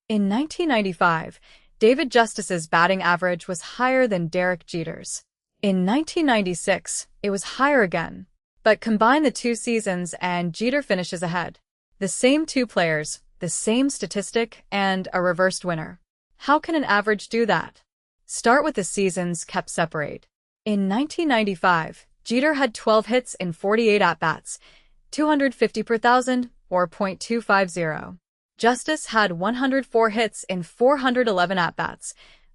In 1995, David Justice's batting average was higher than Derek Jeter's. In 1996, it was higher again. But combine the two seasons and Jeter finishes ahead. The same two players, the same statistic, and a reversed winner. How can an average do that? Start with the seasons kept separate. In 1995, Jeter had 12 hits in 48 at-bats, 250 per thousand, or .250. Justice had 104 hits in 411 at-bats,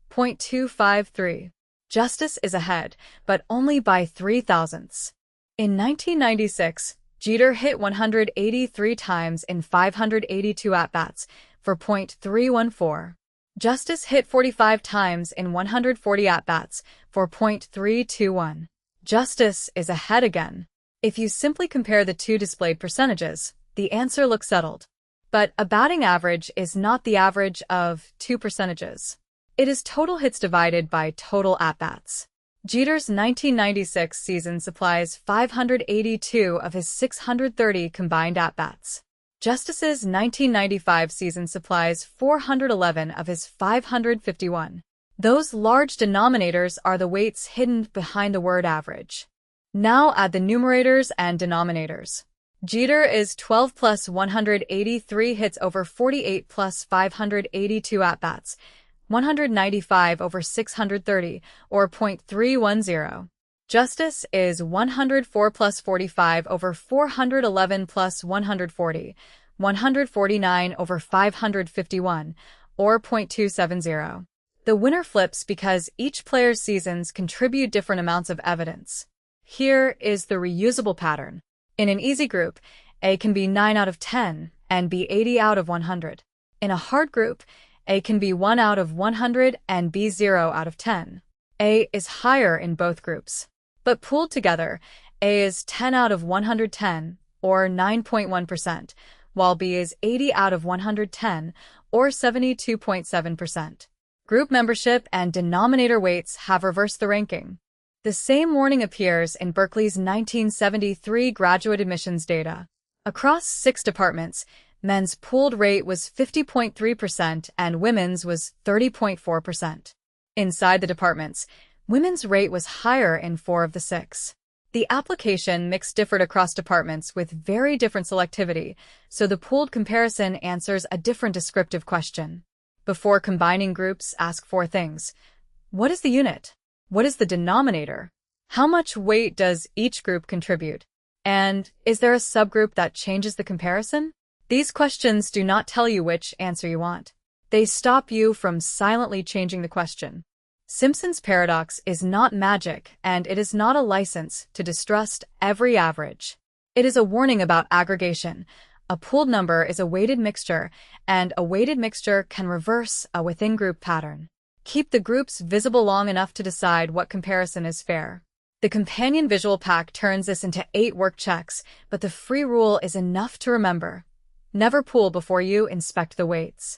.253. Justice is ahead, but only by 3 thousandths. In 1996, Jeter hit 183 times in 582 at-bats for .314. Justice hit 45 times in 140 at-bats for .321. Justice is ahead again. If you simply compare the two displayed percentages, the answer looks settled. But a batting average is not the average of two percentages. It is total hits divided by total at-bats. Jeter's 1996 season supplies 582 of his 630 combined at-bats. Justice's 1995 season supplies 411 of his 551. Those large denominators are the weights hidden behind the word average. Now add the numerators and denominators. Jeter is 12 plus 183 hits over 48 plus 582 at-bats, 195 over 630, or .310. Justice is 104 plus 45 over 411 plus 140, 149 over 551, or .270. The winner flips because each player's seasons contribute different amounts of evidence. Here is the reusable pattern. In an easy group, A can be 9 out of 10 and B 80 out of 100. In a hard group, A can be 1 out of 100 and B 0 out of 10. A is higher in both groups. But pooled together, A is 10 out of 110, or 9.1%, while B is 80 out of 110, or 72.7%. Group membership and denominator weights have reversed the ranking. The same warning appears in Berkeley's 1973 graduate admissions data. Across 6 departments, men's pooled rate was 50.3% and women's was 30.4%. Inside the departments, women's rate was higher in 4 of the 6. The application mix differed across departments with very different selectivity, so the pooled comparison answers a different descriptive question. Before combining groups, ask 4 things. What is the unit? What is the denominator? How much weight does each group contribute? And is there a subgroup that changes the comparison? These questions do not tell you which answer you want. They stop you from silently changing the question. Simpson's paradox is not magic, and it is not a license to distrust every average. It is a warning about aggregation. A pooled number is a weighted mixture, and a weighted mixture can reverse a within-group pattern. Keep the groups visible long enough to decide what comparison is fair. The companion visual pack turns this into 8 work checks, but the free rule is enough to remember. Never pool before you inspect the weights.